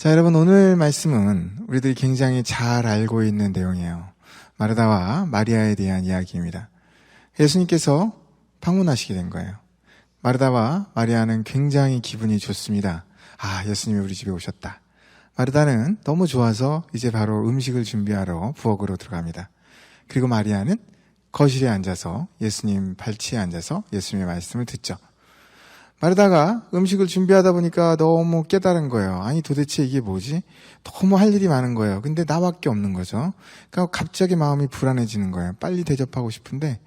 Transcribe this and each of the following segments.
자, 여러분, 오늘 말씀은 우리들이 굉장히 잘 알고 있는 내용이에요. 마르다와 마리아에 대한 이야기입니다. 예수님께서 방문하시게 된 거예요. 마르다와 마리아는 굉장히 기분이 좋습니다. 아, 예수님이 우리 집에 오셨다. 마르다는 너무 좋아서 이제 바로 음식을 준비하러 부엌으로 들어갑니다. 그리고 마리아는 거실에 앉아서 예수님 발치에 앉아서 예수님의 말씀을 듣죠. 마르다가 음식을 준비하다 보니까 너무 깨달은 거예요. 아니, 도대체 이게 뭐지? 너무 할 일이 많은 거예요. 근데 나밖에 없는 거죠. 그러니까 갑자기 마음이 불안해지는 거예요. 빨리 대접하고 싶은데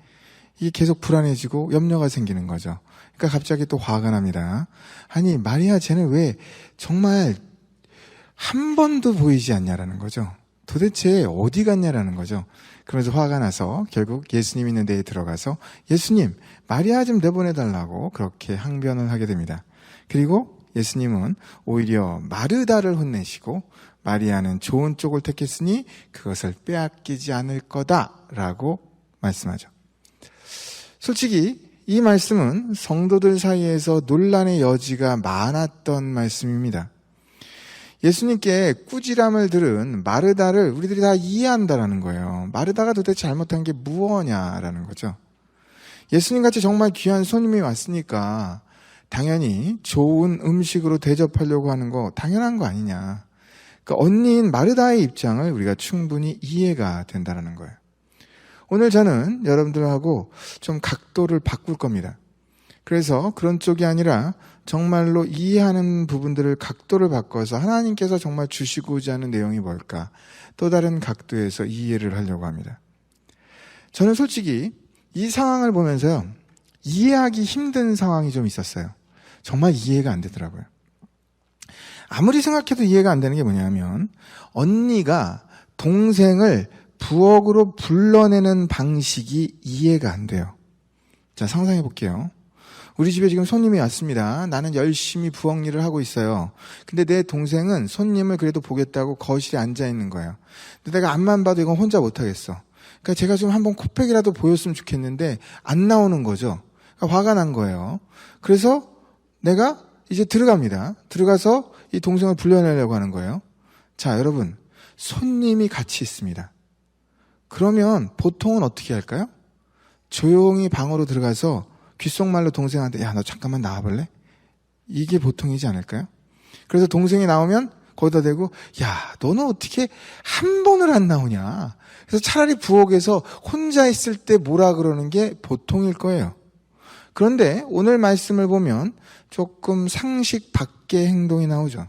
이게 계속 불안해지고 염려가 생기는 거죠. 그러니까 갑자기 또 화가 납니다. 아니, 마리아 쟤는 왜 정말 한 번도 보이지 않냐라는 거죠. 도대체 어디 갔냐라는 거죠. 그러면서 화가 나서 결국 예수님 있는 데에 들어가서 예수님, 마리아 좀 내보내달라고 그렇게 항변을 하게 됩니다. 그리고 예수님은 오히려 마르다를 혼내시고 마리아는 좋은 쪽을 택했으니 그것을 빼앗기지 않을 거다라고 말씀하죠. 솔직히 이 말씀은 성도들 사이에서 논란의 여지가 많았던 말씀입니다. 예수님께 꾸지람을 들은 마르다를 우리들이 다 이해한다라는 거예요. 마르다가 도대체 잘못한 게 무엇냐라는 거죠. 예수님같이 정말 귀한 손님이 왔으니까 당연히 좋은 음식으로 대접하려고 하는 거 당연한 거 아니냐. 그러니까 언니인 마르다의 입장을 우리가 충분히 이해가 된다는 거예요. 오늘 저는 여러분들하고 좀 각도를 바꿀 겁니다. 그래서 그런 쪽이 아니라 정말로 이해하는 부분들을 각도를 바꿔서 하나님께서 정말 주시고자 하는 내용이 뭘까? 또 다른 각도에서 이해를 하려고 합니다. 저는 솔직히 이 상황을 보면서요, 이해하기 힘든 상황이 좀 있었어요. 정말 이해가 안 되더라고요. 아무리 생각해도 이해가 안 되는 게 뭐냐면 언니가 동생을 부엌으로 불러내는 방식이 이해가 안 돼요. 자, 상상해 볼게요. 우리 집에 지금 손님이 왔습니다. 나는 열심히 부엌 일을 하고 있어요. 근데 내 동생은 손님을 그래도 보겠다고 거실에 앉아 있는 거예요. 근데 내가 앞만 봐도 이건 혼자 못하겠어. 그러니까 제가 좀 한번 코팩이라도 보였으면 좋겠는데 안 나오는 거죠. 그러니까 화가 난 거예요. 그래서 내가 이제 들어갑니다. 들어가서 이 동생을 불러내려고 하는 거예요. 자, 여러분, 손님이 같이 있습니다. 그러면 보통은 어떻게 할까요? 조용히 방으로 들어가서 귓속말로 동생한테 야, 너 잠깐만 나와볼래? 이게 보통이지 않을까요? 그래서 동생이 나오면 거기다 대고 야, 너는 어떻게 한 번을 안 나오냐? 그래서 차라리 부엌에서 혼자 있을 때 뭐라 그러는 게 보통일 거예요. 그런데 오늘 말씀을 보면 조금 상식 밖의 행동이 나오죠.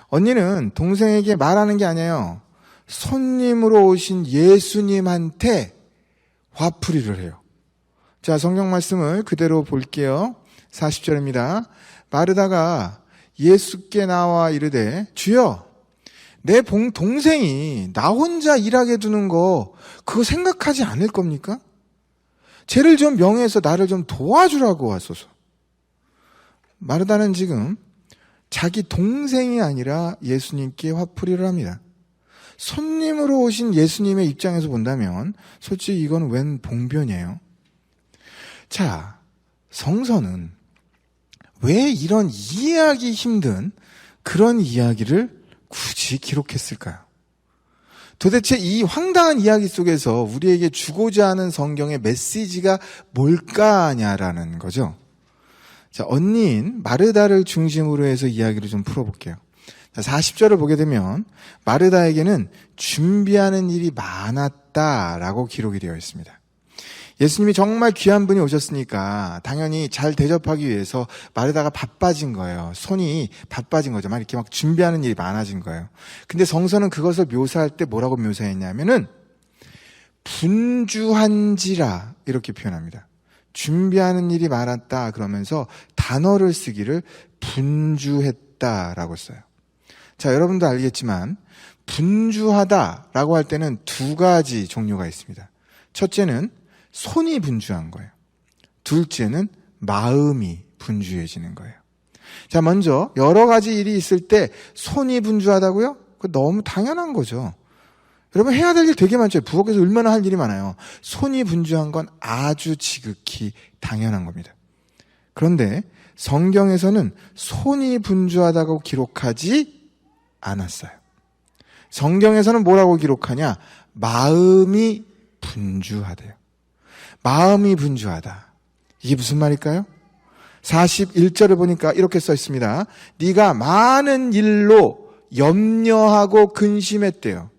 언니는 동생에게 말하는 게 아니에요. 손님으로 오신 예수님한테 화풀이를 해요. 자, 성경 말씀을 그대로 볼게요. 40절입니다. 마르다가 예수께 나와 이르되 주여, 내 동생이 나 혼자 일하게 두는 거 그거 생각하지 않을 겁니까? 쟤를 좀 명해서 나를 좀 도와주라고 하소서. 마르다는 지금 자기 동생이 아니라 예수님께 화풀이를 합니다. 손님으로 오신 예수님의 입장에서 본다면 솔직히 이건 웬 봉변이에요. 자, 성서는 왜 이런 이해하기 힘든 그런 이야기를 굳이 기록했을까요? 도대체 이 황당한 이야기 속에서 우리에게 주고자 하는 성경의 메시지가 뭘까냐라는 거죠. 자, 언니인 마르다를 중심으로 해서 이야기를 좀 풀어볼게요. 자, 40절을 보게 되면 마르다에게는 준비하는 일이 많았다라고 기록이 되어 있습니다. 예수님이 정말 귀한 분이 오셨으니까 당연히 잘 대접하기 위해서 마르다가 바빠진 거예요. 손이 바빠진 거죠. 막 이렇게 막 준비하는 일이 많아진 거예요. 근데 성서는 그것을 묘사할 때 뭐라고 묘사했냐면은 분주한지라 이렇게 표현합니다. 준비하는 일이 많았다 그러면서 단어를 쓰기를 분주했다라고 써요. 자, 여러분도 알겠지만 분주하다라고 할 때는 두 가지 종류가 있습니다. 첫째는 손이 분주한 거예요. 둘째는 마음이 분주해지는 거예요. 자, 먼저 여러 가지 일이 있을 때 손이 분주하다고요? 그거 너무 당연한 거죠. 여러분, 해야 될 일 되게 많죠. 부엌에서 얼마나 할 일이 많아요. 손이 분주한 건 아주 지극히 당연한 겁니다. 그런데 성경에서는 손이 분주하다고 기록하지 않았어요. 성경에서는 뭐라고 기록하냐? 마음이 분주하대요. 마음이 분주하다. 이게 무슨 말일까요? 41절을 보니까 이렇게 써 있습니다. 네가 많은 일로 염려하고 근심했대요.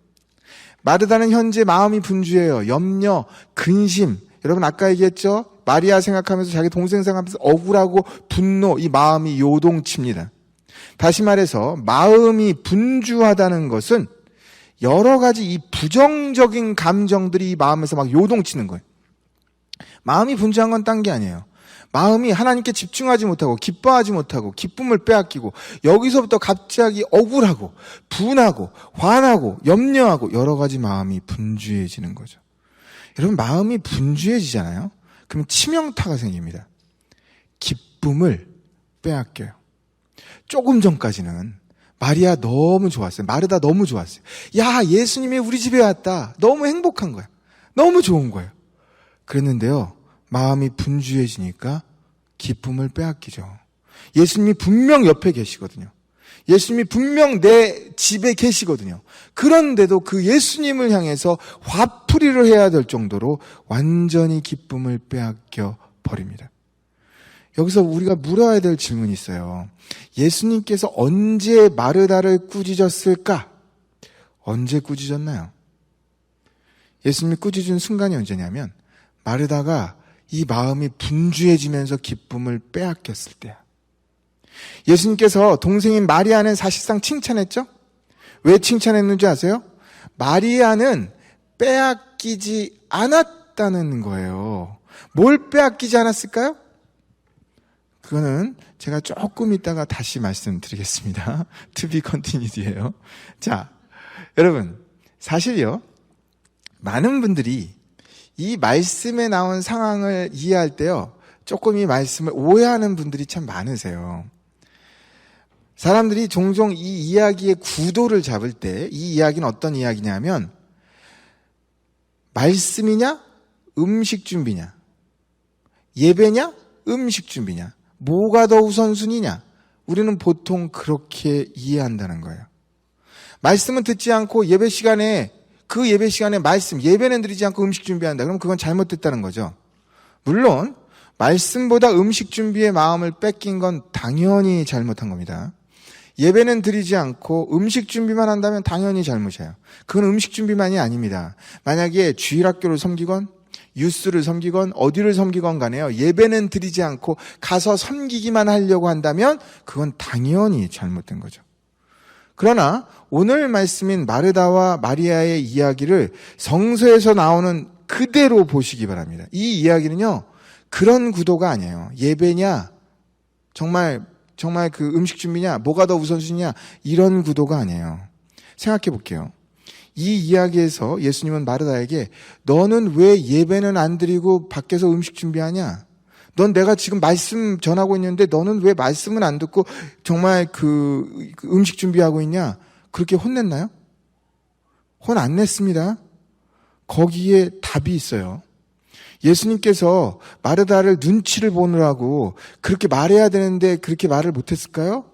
마르다는 현재 마음이 분주해요. 염려, 근심. 여러분 아까 얘기했죠? 마리아 생각하면서 자기 동생 생각하면서 억울하고 분노, 이 마음이 요동칩니다. 다시 말해서 마음이 분주하다는 것은 여러 가지 이 부정적인 감정들이 이 마음에서 막 요동치는 거예요. 마음이 분주한 건 딴 게 아니에요. 마음이 하나님께 집중하지 못하고 기뻐하지 못하고 기쁨을 빼앗기고 여기서부터 갑자기 억울하고 분하고 화나고 염려하고 여러 가지 마음이 분주해지는 거죠. 여러분 마음이 분주해지잖아요. 그럼 치명타가 생깁니다. 기쁨을 빼앗겨요. 조금 전까지는 마리아 너무 좋았어요. 마르다 너무 좋았어요. 야, 예수님이 우리 집에 왔다. 너무 행복한 거야. 너무 좋은 거예요. 그랬는데요. 마음이 분주해지니까 기쁨을 빼앗기죠. 예수님이 분명 옆에 계시거든요. 예수님이 분명 내 집에 계시거든요. 그런데도 그 예수님을 향해서 화풀이를 해야 될 정도로 완전히 기쁨을 빼앗겨 버립니다. 여기서 우리가 물어야 될 질문이 있어요. 예수님께서 언제 마르다를 꾸짖었을까? 언제 꾸짖었나요? 예수님이 꾸짖은 순간이 언제냐면 마르다가 이 마음이 분주해지면서 기쁨을 빼앗겼을 때야. 예수님께서 동생인 마리아는 사실상 칭찬했죠? 왜 칭찬했는지 아세요? 마리아는 빼앗기지 않았다는 거예요. 뭘 빼앗기지 않았을까요? 그거는 제가 조금 이따가 다시 말씀드리겠습니다. To be continued예요. 자, 여러분 사실요. 많은 분들이 이 말씀에 나온 상황을 이해할 때요. 조금 이 말씀을 오해하는 분들이 참 많으세요. 사람들이 종종 이 이야기의 구도를 잡을 때 이 이야기는 어떤 이야기냐면 말씀이냐 음식 준비냐 예배냐 음식 준비냐 뭐가 더 우선순위냐 우리는 보통 그렇게 이해한다는 거예요. 말씀은 듣지 않고 예배 시간에 그 예배 시간에 말씀 예배는 드리지 않고 음식 준비한다. 그럼 그건 잘못됐다는 거죠. 물론 말씀보다 음식 준비에 마음을 뺏긴 건 당연히 잘못한 겁니다. 예배는 드리지 않고 음식 준비만 한다면 당연히 잘못이에요. 그건 음식 준비만이 아닙니다. 만약에 주일학교를 섬기건 유스를 섬기건 어디를 섬기건 간에요. 예배는 드리지 않고 가서 섬기기만 하려고 한다면 그건 당연히 잘못된 거죠. 그러나 오늘 말씀인 마르다와 마리아의 이야기를 성서에서 나오는 그대로 보시기 바랍니다. 이 이야기는요. 그런 구도가 아니에요. 예배냐 정말 그 음식 준비냐 뭐가 더 우선순위냐 이런 구도가 아니에요. 생각해 볼게요. 이 이야기에서 예수님은 마르다에게 너는 왜 예배는 안 드리고 밖에서 음식 준비하냐? 넌 내가 지금 말씀 전하고 있는데 너는 왜 말씀은 안 듣고 정말 그 음식 준비하고 있냐? 그렇게 혼냈나요? 혼 안 냈습니다. 거기에 답이 있어요. 예수님께서 마르다를 눈치를 보느라고 그렇게 말해야 되는데 그렇게 말을 못했을까요?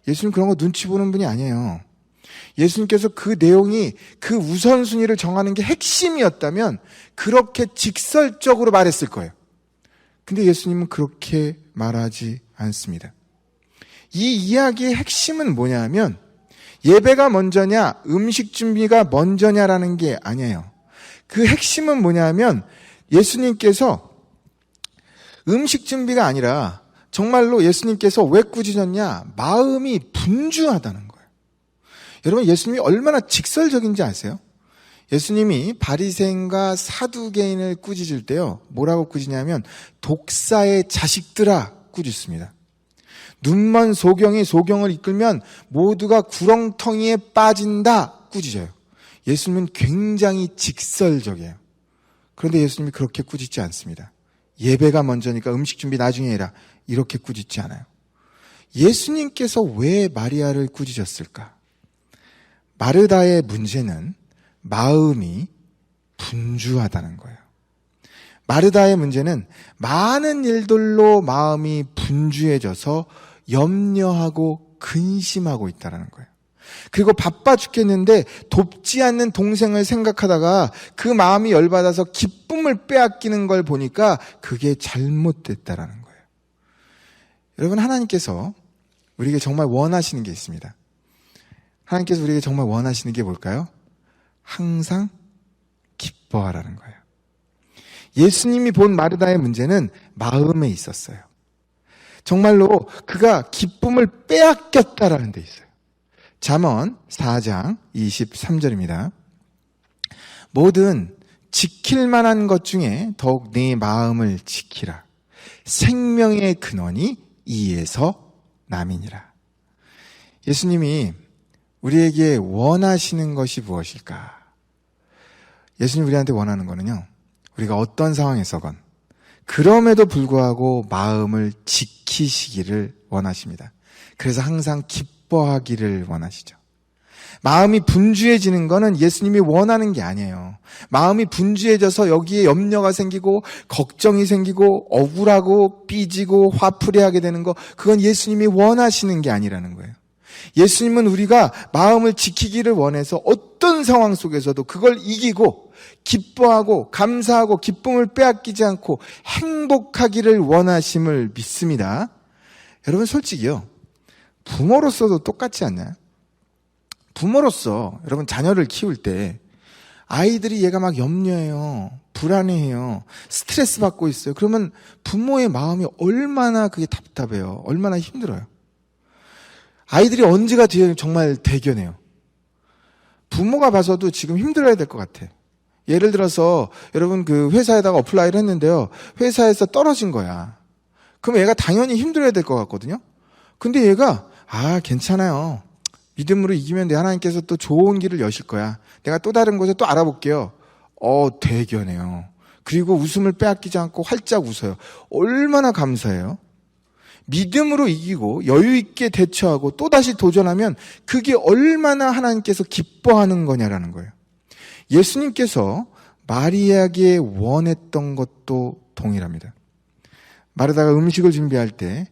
예수님 그런 거 눈치 보는 분이 아니에요. 예수님께서 그 내용이 그 우선순위를 정하는 게 핵심이었다면 그렇게 직설적으로 말했을 거예요. 근데 예수님은 그렇게 말하지 않습니다. 이 이야기의 핵심은 뭐냐면 예배가 먼저냐 음식 준비가 먼저냐라는 게 아니에요. 그 핵심은 뭐냐면 예수님께서 음식 준비가 아니라 정말로 예수님께서 왜 꾸짖었냐? 마음이 분주하다는 거예요. 여러분 예수님이 얼마나 직설적인지 아세요? 예수님이 바리새인과 사두개인을 꾸짖을 때요. 뭐라고 꾸짖냐면 독사의 자식들아 꾸짖습니다. 눈먼 소경이 소경을 이끌면 모두가 구렁텅이에 빠진다 꾸짖어요. 예수님은 굉장히 직설적이에요. 그런데 예수님이 그렇게 꾸짖지 않습니다. 예배가 먼저니까 음식 준비 나중에 해라. 이렇게 꾸짖지 않아요. 예수님께서 왜 마리아를 꾸짖었을까? 마르다의 문제는 마음이 분주하다는 거예요. 마르다의 문제는 많은 일들로 마음이 분주해져서 염려하고 근심하고 있다는 거예요. 그리고 바빠 죽겠는데 돕지 않는 동생을 생각하다가 그 마음이 열받아서 기쁨을 빼앗기는 걸 보니까 그게 잘못됐다라는 거예요. 여러분, 하나님께서 우리에게 정말 원하시는 게 있습니다. 하나님께서 우리에게 정말 원하시는 게 뭘까요? 항상 기뻐하라는 거예요. 예수님이 본 마르다의 문제는 마음에 있었어요. 정말로 그가 기쁨을 빼앗겼다라는 데 있어요. 잠언 4장 23절입니다. 뭐든 지킬 만한 것 중에 더욱 네 마음을 지키라. 생명의 근원이 이에서 남이니라. 예수님이 우리에게 원하시는 것이 무엇일까? 예수님 우리한테 원하는 거는요, 우리가 어떤 상황에서건 그럼에도 불구하고 마음을 지키시기를 원하십니다. 그래서 항상 기뻐하기를 원하시죠. 마음이 분주해지는 거는 예수님이 원하는 게 아니에요. 마음이 분주해져서 여기에 염려가 생기고 걱정이 생기고 억울하고 삐지고 화풀이하게 되는 거, 그건 예수님이 원하시는 게 아니라는 거예요. 예수님은 우리가 마음을 지키기를 원해서 어떤 상황 속에서도 그걸 이기고 기뻐하고 감사하고 기쁨을 빼앗기지 않고 행복하기를 원하심을 믿습니다. 여러분, 솔직히요, 부모로서도 똑같지 않나요? 부모로서 여러분 자녀를 키울 때 아이들이 얘가 막 염려해요, 불안해해요, 스트레스 받고 있어요. 그러면 부모의 마음이 얼마나 그게 답답해요, 얼마나 힘들어요. 아이들이 언제가 정말 대견해요. 부모가 봐서도 지금 힘들어야 될 것 같아. 예를 들어서 여러분 그 회사에다가 어플라이를 했는데요, 회사에서 떨어진 거야. 그럼 얘가 당연히 힘들어야 될 것 같거든요. 근데 얘가 괜찮아요, 믿음으로 이기면 내 하나님께서 또 좋은 길을 여실 거야, 내가 또 다른 곳에 또 알아볼게요. 대견해요. 그리고 웃음을 빼앗기지 않고 활짝 웃어요. 얼마나 감사해요. 믿음으로 이기고 여유 있게 대처하고 또다시 도전하면 그게 얼마나 하나님께서 기뻐하는 거냐라는 거예요. 예수님께서 마리아에게 원했던 것도 동일합니다. 마르다가 음식을 준비할 때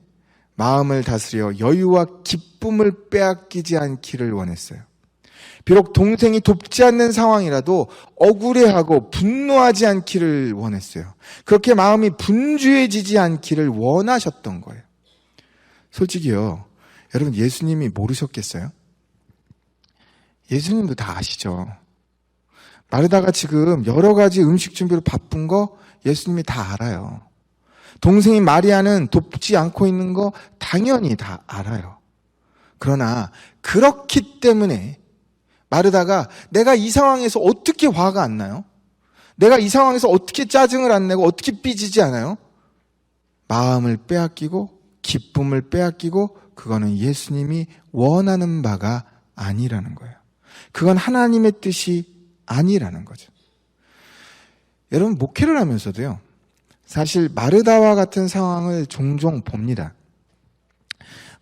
마음을 다스려 여유와 기쁨을 빼앗기지 않기를 원했어요. 비록 동생이 돕지 않는 상황이라도 억울해하고 분노하지 않기를 원했어요. 그렇게 마음이 분주해지지 않기를 원하셨던 거예요. 솔직히요, 여러분, 예수님이 모르셨겠어요? 예수님도 다 아시죠. 마르다가 지금 여러 가지 음식 준비로 바쁜 거 예수님이 다 알아요. 동생인 마리아는 돕지 않고 있는 거 당연히 다 알아요. 그러나 그렇기 때문에 마르다가 내가 이 상황에서 어떻게 화가 안 나요? 내가 이 상황에서 어떻게 짜증을 안 내고 어떻게 삐지지 않아요? 마음을 빼앗기고 기쁨을 빼앗기고, 그거는 예수님이 원하는 바가 아니라는 거예요. 그건 하나님의 뜻이 아니라는 거죠. 여러분, 목회를 하면서도요, 사실 마르다와 같은 상황을 종종 봅니다.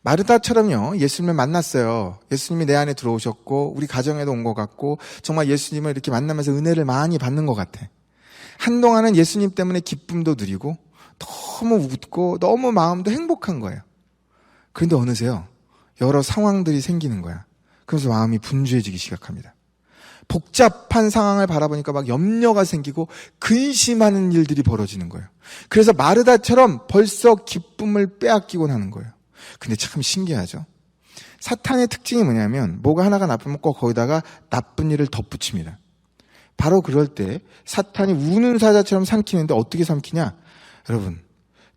마르다처럼요, 예수님을 만났어요. 예수님이 내 안에 들어오셨고 우리 가정에도 온 것 같고 정말 예수님을 이렇게 만나면서 은혜를 많이 받는 것 같아. 한동안은 예수님 때문에 기쁨도 누리고 너무 웃고 너무 마음도 행복한 거예요. 그런데 어느새요, 여러 상황들이 생기는 거야. 그래서 마음이 분주해지기 시작합니다. 복잡한 상황을 바라보니까 막 염려가 생기고 근심하는 일들이 벌어지는 거예요. 그래서 마르다처럼 벌써 기쁨을 빼앗기곤 하는 거예요. 근데 참 신기하죠. 사탄의 특징이 뭐냐면 뭐가 하나가 나쁘면 꼭 거기다가 나쁜 일을 덧붙입니다. 바로 그럴 때 사탄이 우는 사자처럼 삼키는데 어떻게 삼키냐? 여러분,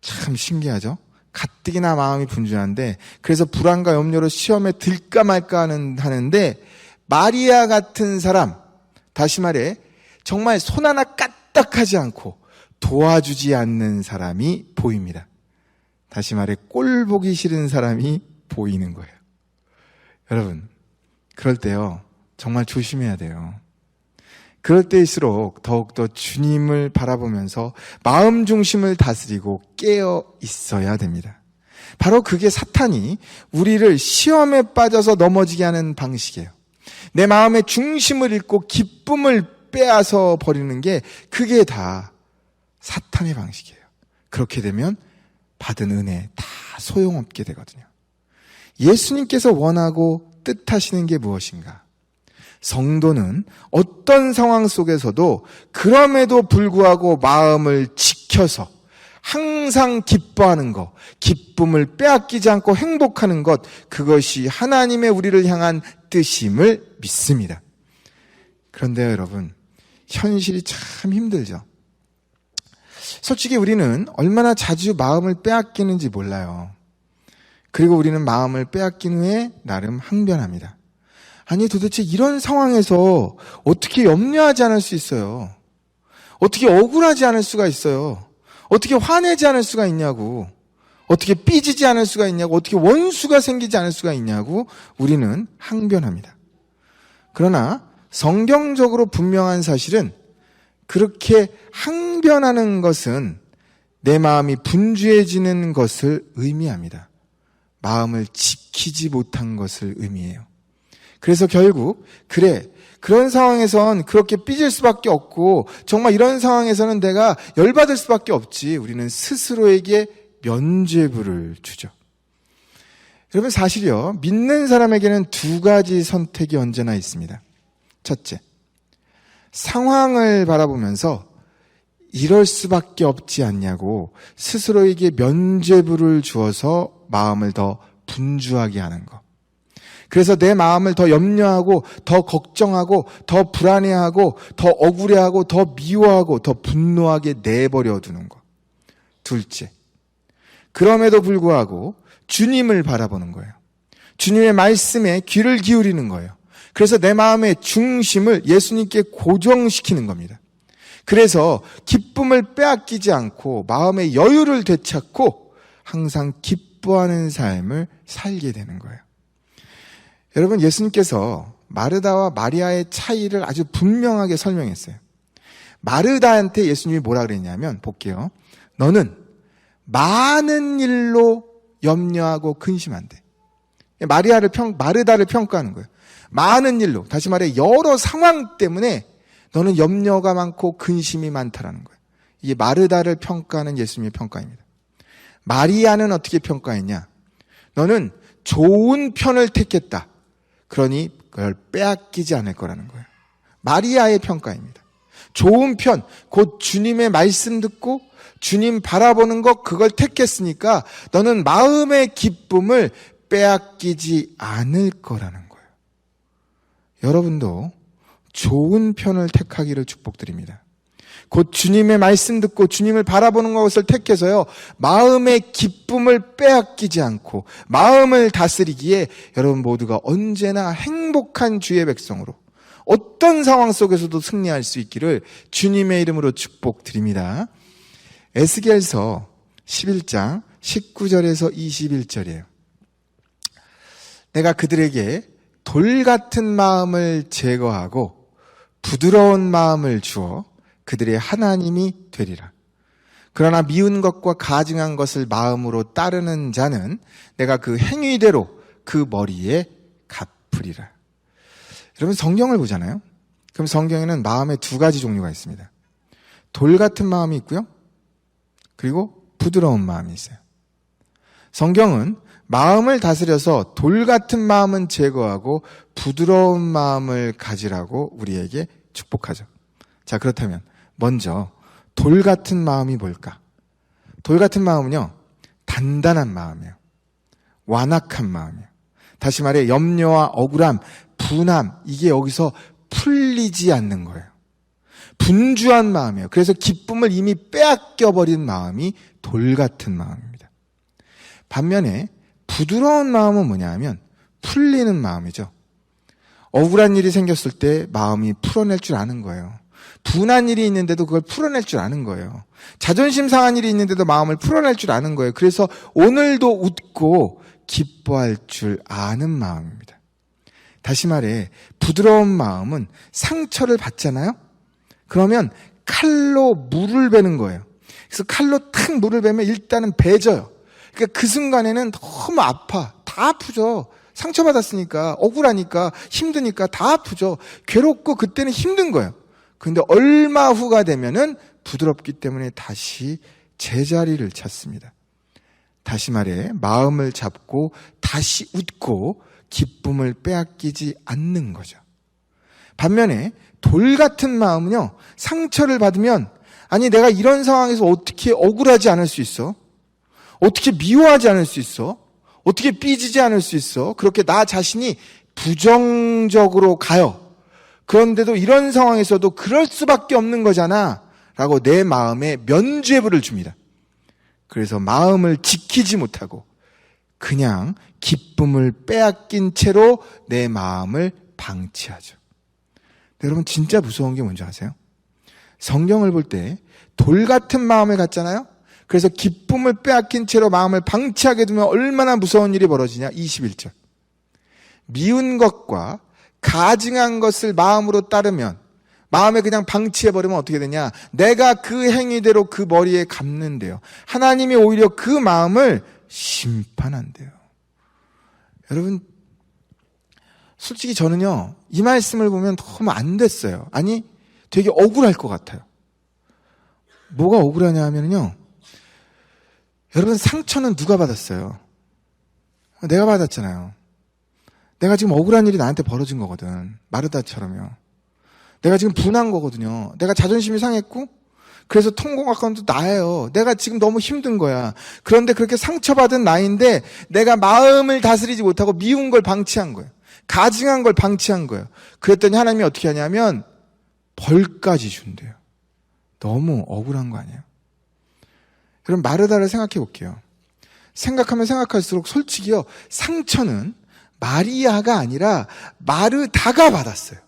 참 신기하죠. 가뜩이나 마음이 분주한데, 그래서 불안과 염려로 시험에 들까 말까 하는데 마리아 같은 사람, 다시 말해 정말 손 하나 까딱하지 않고 도와주지 않는 사람이 보입니다. 다시 말해 꼴 보기 싫은 사람이 보이는 거예요. 여러분, 그럴 때요, 정말 조심해야 돼요. 그럴 때일수록 더욱더 주님을 바라보면서 마음 중심을 다스리고 깨어 있어야 됩니다. 바로 그게 사탄이 우리를 시험에 빠져서 넘어지게 하는 방식이에요. 내 마음의 중심을 잃고 기쁨을 빼앗아 버리는 게 그게 다 사탄의 방식이에요. 그렇게 되면 받은 은혜 다 소용없게 되거든요. 예수님께서 원하고 뜻하시는 게 무엇인가? 성도는 어떤 상황 속에서도 그럼에도 불구하고 마음을 지켜서 항상 기뻐하는 것, 기쁨을 빼앗기지 않고 행복하는 것, 그것이 하나님의 우리를 향한 뜻임을 믿습니다. 그런데 여러분, 현실이 참 힘들죠. 솔직히 우리는 얼마나 자주 마음을 빼앗기는지 몰라요. 그리고 우리는 마음을 빼앗긴 후에 나름 항변합니다. 아니, 도대체 이런 상황에서 어떻게 염려하지 않을 수 있어요? 어떻게 억울하지 않을 수가 있어요? 어떻게 화내지 않을 수가 있냐고, 어떻게 삐지지 않을 수가 있냐고, 어떻게 원수가 생기지 않을 수가 있냐고 우리는 항변합니다. 그러나 성경적으로 분명한 사실은 그렇게 항변하는 것은 내 마음이 분주해지는 것을 의미합니다. 마음을 지키지 못한 것을 의미해요. 그래서 결국 그런 상황에선 그렇게 삐질 수밖에 없고, 정말 이런 상황에서는 내가 열받을 수밖에 없지. 우리는 스스로에게 면죄부를 주죠. 여러분, 사실요, 믿는 사람에게는 두 가지 선택이 언제나 있습니다. 첫째, 상황을 바라보면서 이럴 수밖에 없지 않냐고 스스로에게 면죄부를 주어서 마음을 더 분주하게 하는 것. 그래서 내 마음을 더 염려하고, 더 걱정하고, 더 불안해하고, 더 억울해하고, 더 미워하고, 더 분노하게 내버려 두는 것. 둘째, 그럼에도 불구하고 주님을 바라보는 거예요. 주님의 말씀에 귀를 기울이는 거예요. 그래서 내 마음의 중심을 예수님께 고정시키는 겁니다. 그래서 기쁨을 빼앗기지 않고 마음의 여유를 되찾고 항상 기뻐하는 삶을 살게 되는 거예요. 여러분, 예수님께서 마르다와 마리아의 차이를 아주 분명하게 설명했어요. 마르다한테 예수님이 뭐라 그랬냐면, 볼게요. 너는 많은 일로 염려하고 근심한대. 마르다를 평가하는 거예요. 많은 일로, 다시 말해 여러 상황 때문에 너는 염려가 많고 근심이 많다라는 거예요. 이게 마르다를 평가하는 예수님의 평가입니다. 마리아는 어떻게 평가했냐? 너는 좋은 편을 택했다. 그러니 그걸 빼앗기지 않을 거라는 거예요. 마리아의 평가입니다. 좋은 편, 곧 주님의 말씀 듣고 주님 바라보는 것, 그걸 택했으니까 너는 마음의 기쁨을 빼앗기지 않을 거라는 거예요. 여러분도 좋은 편을 택하기를 축복드립니다. 곧 주님의 말씀 듣고 주님을 바라보는 것을 택해서요, 마음의 기쁨을 빼앗기지 않고 마음을 다스리기에 여러분 모두가 언제나 행복한 주의 백성으로 어떤 상황 속에서도 승리할 수 있기를 주님의 이름으로 축복드립니다. 에스겔서 11장 19절에서 21절이에요. 내가 그들에게 돌 같은 마음을 제거하고 부드러운 마음을 주어 그들의 하나님이 되리라. 그러나 미운 것과 가증한 것을 마음으로 따르는 자는 내가 그 행위대로 그 머리에 갚으리라. 여러분, 성경을 보잖아요. 그럼 성경에는 마음의 두 가지 종류가 있습니다. 돌 같은 마음이 있고요, 그리고 부드러운 마음이 있어요. 성경은 마음을 다스려서 돌 같은 마음은 제거하고 부드러운 마음을 가지라고 우리에게 축복하죠. 자, 그렇다면 먼저 돌 같은 마음이 뭘까? 돌 같은 마음은요, 단단한 마음이에요. 완악한 마음이에요. 다시 말해 염려와 억울함, 분함, 이게 여기서 풀리지 않는 거예요. 분주한 마음이에요. 그래서 기쁨을 이미 빼앗겨버린 마음이 돌 같은 마음입니다. 반면에 부드러운 마음은 뭐냐 하면 풀리는 마음이죠. 억울한 일이 생겼을 때 마음이 풀어낼 줄 아는 거예요. 분한 일이 있는데도 그걸 풀어낼 줄 아는 거예요. 자존심 상한 일이 있는데도 마음을 풀어낼 줄 아는 거예요. 그래서 오늘도 웃고 기뻐할 줄 아는 마음입니다. 다시 말해 부드러운 마음은 상처를 받잖아요. 그러면 칼로 물을 베는 거예요. 그래서 칼로 탁 물을 베면 일단은 베져요. 그러니까 그 순간에는 너무 아파. 다 아프죠. 상처받았으니까, 억울하니까, 힘드니까 다 아프죠. 괴롭고 그때는 힘든 거예요. 근데 얼마 후가 되면은 부드럽기 때문에 다시 제자리를 찾습니다. 다시 말해 마음을 잡고 다시 웃고 기쁨을 빼앗기지 않는 거죠. 반면에 돌 같은 마음은요, 상처를 받으면 아니 내가 이런 상황에서 어떻게 억울하지 않을 수 있어? 어떻게 미워하지 않을 수 있어? 어떻게 삐지지 않을 수 있어? 그렇게 나 자신이 부정적으로 가요. 그런데도 이런 상황에서도 그럴 수밖에 없는 거잖아 라고 내 마음에 면죄부를 줍니다. 그래서 마음을 지키지 못하고 그냥 기쁨을 빼앗긴 채로 내 마음을 방치하죠. 여러분 진짜 무서운 게 뭔지 아세요? 성경을 볼 때 돌 같은 마음을 갖잖아요. 그래서 기쁨을 빼앗긴 채로 마음을 방치하게 두면 얼마나 무서운 일이 벌어지냐. 21절. 미운 것과 가증한 것을 마음으로 따르면, 마음에 그냥 방치해버리면 어떻게 되냐. 내가 그 행위대로 그 머리에 갚는데요. 하나님이 오히려 그 마음을 심판한대요. 여러분 솔직히 저는요, 이 말씀을 보면 너무 안 됐어요. 아니 되게 억울할 것 같아요. 뭐가 억울하냐 하면요, 여러분 상처는 누가 받았어요? 내가 받았잖아요. 내가 지금 억울한 일이 나한테 벌어진 거거든. 마르다처럼요. 내가 지금 분한 거거든요. 내가 자존심이 상했고 그래서 통곡한건도 나예요. 내가 지금 너무 힘든 거야. 그런데 그렇게 상처받은 나인데 내가 마음을 다스리지 못하고 미운 걸 방치한 거예요. 가증한 걸 방치한 거예요. 그랬더니 하나님이 어떻게 하냐면 벌까지 준대요. 너무 억울한 거 아니에요? 그럼 마르다를 생각해 볼게요. 생각하면 생각할수록 솔직히요, 상처는 마리아가 아니라 마르다가 받았어요.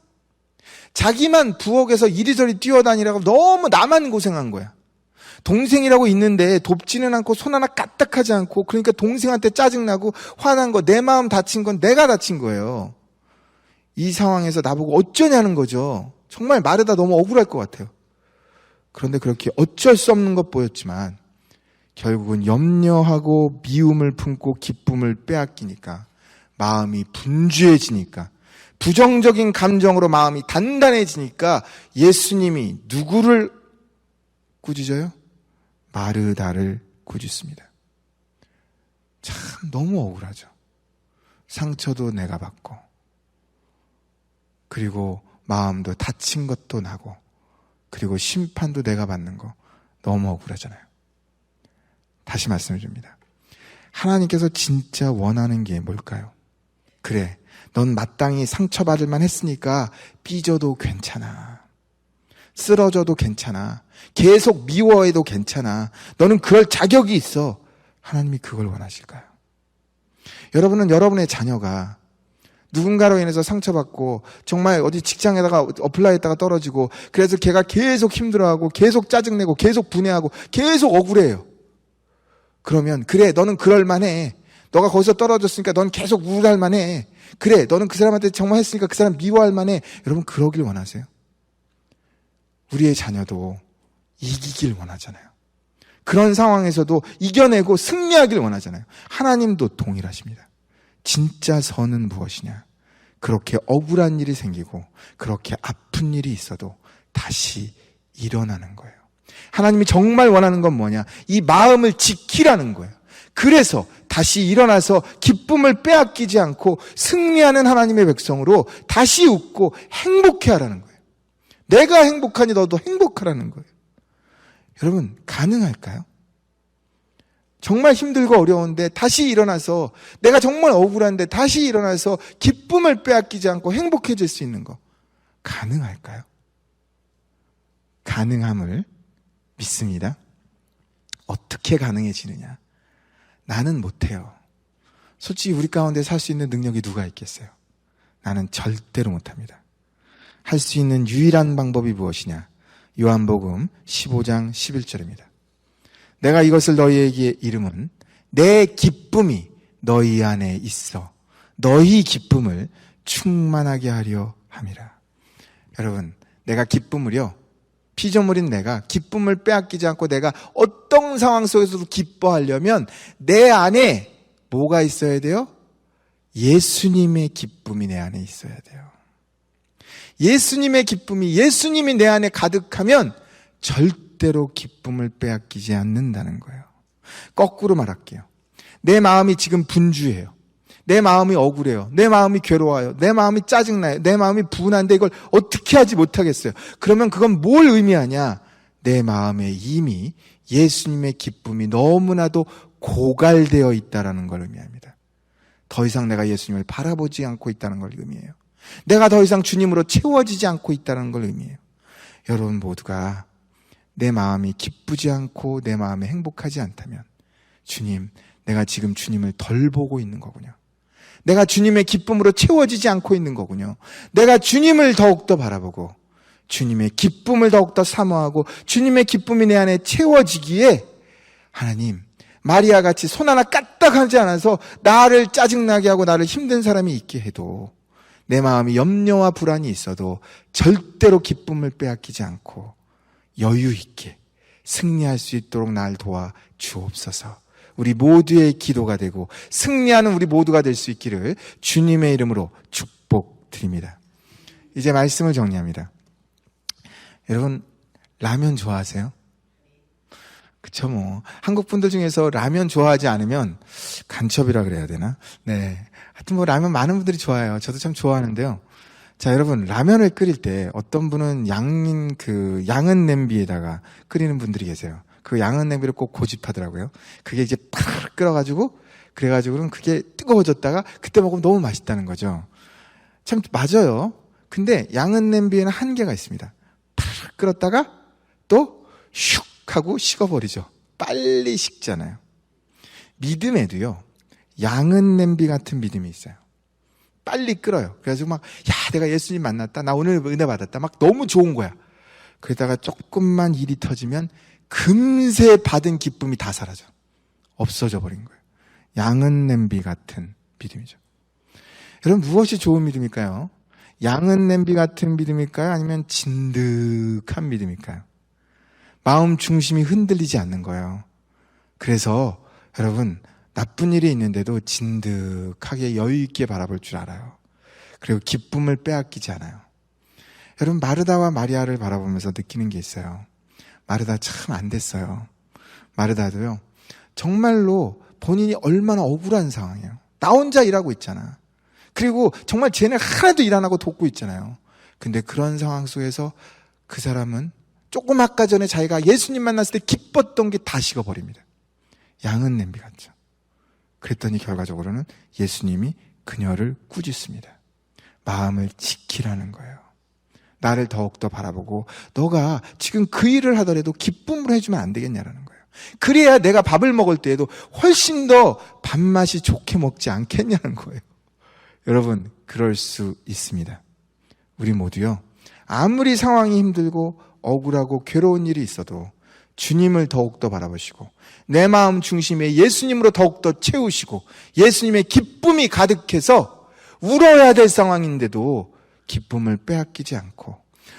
자기만 부엌에서 이리저리 뛰어다니라고 너무 나만 고생한 거야. 동생이라고 있는데 돕지는 않고 손 하나 까딱하지 않고, 그러니까 동생한테 짜증나고 화난 거, 내 마음 다친 건 내가 다친 거예요. 이 상황에서 나보고 어쩌냐는 거죠. 정말 마르다 너무 억울할 것 같아요. 그런데 그렇게 어쩔 수 없는 것 보였지만 결국은 염려하고 미움을 품고 기쁨을 빼앗기니까, 마음이 분주해지니까, 부정적인 감정으로 마음이 단단해지니까 예수님이 누구를 꾸짖어요? 마르다를 꾸짖습니다. 참 너무 억울하죠. 상처도 내가 받고, 그리고 마음도 다친 것도 나고, 그리고 심판도 내가 받는 거 너무 억울하잖아요. 다시 말씀을 줍니다. 하나님께서 진짜 원하는 게 뭘까요? 그래, 넌 마땅히 상처받을 만 했으니까 삐져도 괜찮아. 쓰러져도 괜찮아. 계속 미워해도 괜찮아. 너는 그럴 자격이 있어. 하나님이 그걸 원하실까요? 여러분은 여러분의 자녀가 누군가로 인해서 상처받고 정말 어디 직장에다가 어플라이했다가 떨어지고, 그래서 걔가 계속 힘들어하고 계속 짜증내고 계속 분해하고 계속 억울해요. 그러면 그래, 너는 그럴 만해. 너가 거기서 떨어졌으니까 넌 계속 우울할 만해. 그래, 너는 그 사람한테 정말 했으니까 그 사람 미워할 만해. 여러분 그러길 원하세요? 우리의 자녀도 이기길 원하잖아요. 그런 상황에서도 이겨내고 승리하길 원하잖아요. 하나님도 동일하십니다. 진짜 선은 무엇이냐? 그렇게 억울한 일이 생기고 그렇게 아픈 일이 있어도 다시 일어나는 거예요. 하나님이 정말 원하는 건 뭐냐? 이 마음을 지키라는 거예요. 그래서 다시 일어나서 기쁨을 빼앗기지 않고 승리하는 하나님의 백성으로 다시 웃고 행복해하라는 거예요. 내가 행복하니 너도 행복하라는 거예요. 여러분 가능할까요? 정말 힘들고 어려운데 다시 일어나서, 내가 정말 억울한데 다시 일어나서 기쁨을 빼앗기지 않고 행복해질 수 있는 거 가능할까요? 가능함을 믿습니다. 어떻게 가능해지느냐? 나는 못해요. 솔직히 우리 가운데 살 수 있는 능력이 누가 있겠어요? 나는 절대로 못합니다. 할 수 있는 유일한 방법이 무엇이냐? 요한복음 15장 11절입니다. 내가 이것을 너희에게 이름은 내 기쁨이 너희 안에 있어 너희 기쁨을 충만하게 하려 함이라. 여러분, 내가 기쁨을요, 피조물인 내가 기쁨을 빼앗기지 않고 내가 어떤 상황 속에서도 기뻐하려면 내 안에 뭐가 있어야 돼요? 예수님의 기쁨이 내 안에 있어야 돼요. 예수님의 기쁨이, 예수님이 내 안에 가득하면 절대 절대로 기쁨을 빼앗기지 않는다는 거예요. 거꾸로 말할게요. 내 마음이 지금 분주해요. 내 마음이 억울해요. 내 마음이 괴로워요. 내 마음이 짜증나요. 내 마음이 분한데 이걸 어떻게 하지 못하겠어요. 그러면 그건 뭘 의미하냐? 내 마음에 이미 예수님의 기쁨이 너무나도 고갈되어 있다는 걸 의미합니다. 더 이상 내가 예수님을 바라보지 않고 있다는 걸 의미해요. 내가 더 이상 주님으로 채워지지 않고 있다는 걸 의미해요. 여러분 모두가 내 마음이 기쁘지 않고 내 마음이 행복하지 않다면 주님, 내가 지금 주님을 덜 보고 있는 거군요. 내가 주님의 기쁨으로 채워지지 않고 있는 거군요. 내가 주님을 더욱더 바라보고 주님의 기쁨을 더욱더 사모하고 주님의 기쁨이 내 안에 채워지기에 하나님, 마리아 같이 손 하나 까딱하지 않아서 나를 짜증나게 하고 나를 힘든 사람이 있게 해도 내 마음이 염려와 불안이 있어도 절대로 기쁨을 빼앗기지 않고 여유 있게 승리할 수 있도록 날 도와 주옵소서. 우리 모두의 기도가 되고 승리하는 우리 모두가 될 수 있기를 주님의 이름으로 축복드립니다. 이제 말씀을 정리합니다. 여러분, 라면 좋아하세요? 그쵸, 뭐. 한국 분들 중에서 라면 좋아하지 않으면 간첩이라 그래야 되나? 네. 하여튼 뭐 라면 많은 분들이 좋아해요. 저도 참 좋아하는데요. 자, 여러분, 라면을 끓일 때 어떤 분은 양은 냄비에다가 끓이는 분들이 계세요. 그 양은 냄비를 꼭 고집하더라고요. 그게 이제 팍 끓어가지고, 그래가지고는 그게 뜨거워졌다가 그때 먹으면 너무 맛있다는 거죠. 참, 맞아요. 근데 양은 냄비에는 한계가 있습니다. 팍 끓었다가 또 슉 하고 식어버리죠. 빨리 식잖아요. 믿음에도요, 양은 냄비 같은 믿음이 있어요. 빨리 끓어요. 그래가지고 막, 야, 내가 예수님 만났다. 나 오늘 은혜 받았다. 막 너무 좋은 거야. 그러다가 조금만 일이 터지면 금세 받은 기쁨이 다 사라져. 없어져 버린 거예요. 양은 냄비 같은 믿음이죠. 여러분, 무엇이 좋은 믿음일까요? 양은 냄비 같은 믿음일까요? 아니면 진득한 믿음일까요? 마음 중심이 흔들리지 않는 거예요. 그래서 여러분, 나쁜 일이 있는데도 진득하게 여유 있게 바라볼 줄 알아요. 그리고 기쁨을 빼앗기지 않아요. 여러분, 마르다와 마리아를 바라보면서 느끼는 게 있어요. 마르다 참 안 됐어요. 마르다도요, 정말로 본인이 얼마나 억울한 상황이에요. 나 혼자 일하고 있잖아. 그리고 정말 쟤는 하나도 일 안 하고 돕고 있잖아요. 근데 그런 상황 속에서 그 사람은 조금 아까 전에 자기가 예수님 만났을 때 기뻤던 게 다 식어버립니다. 양은 냄비 같죠. 그랬더니 결과적으로는 예수님이 그녀를 꾸짖습니다. 마음을 지키라는 거예요. 나를 더욱더 바라보고 너가 지금 그 일을 하더라도 기쁨으로 해주면 안 되겠냐라는 거예요. 그래야 내가 밥을 먹을 때에도 훨씬 더 밥맛이 좋게 먹지 않겠냐는 거예요. 여러분, 그럴 수 있습니다. 우리 모두요, 아무리 상황이 힘들고 억울하고 괴로운 일이 있어도 주님을 더욱더 바라보시고 내 마음 중심에 예수님으로 더욱더 채우시고 예수님의 기쁨이 가득해서 울어야 될 상황인데도 기쁨을 빼앗기지 않고,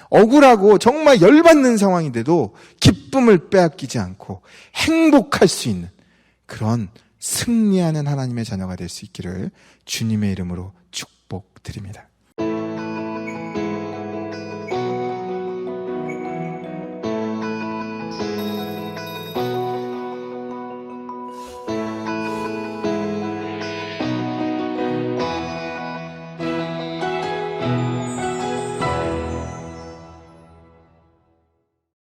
억울하고 정말 열받는 상황인데도 기쁨을 빼앗기지 않고 행복할 수 있는 그런 승리하는 하나님의 자녀가 될 수 있기를 주님의 이름으로 축복드립니다.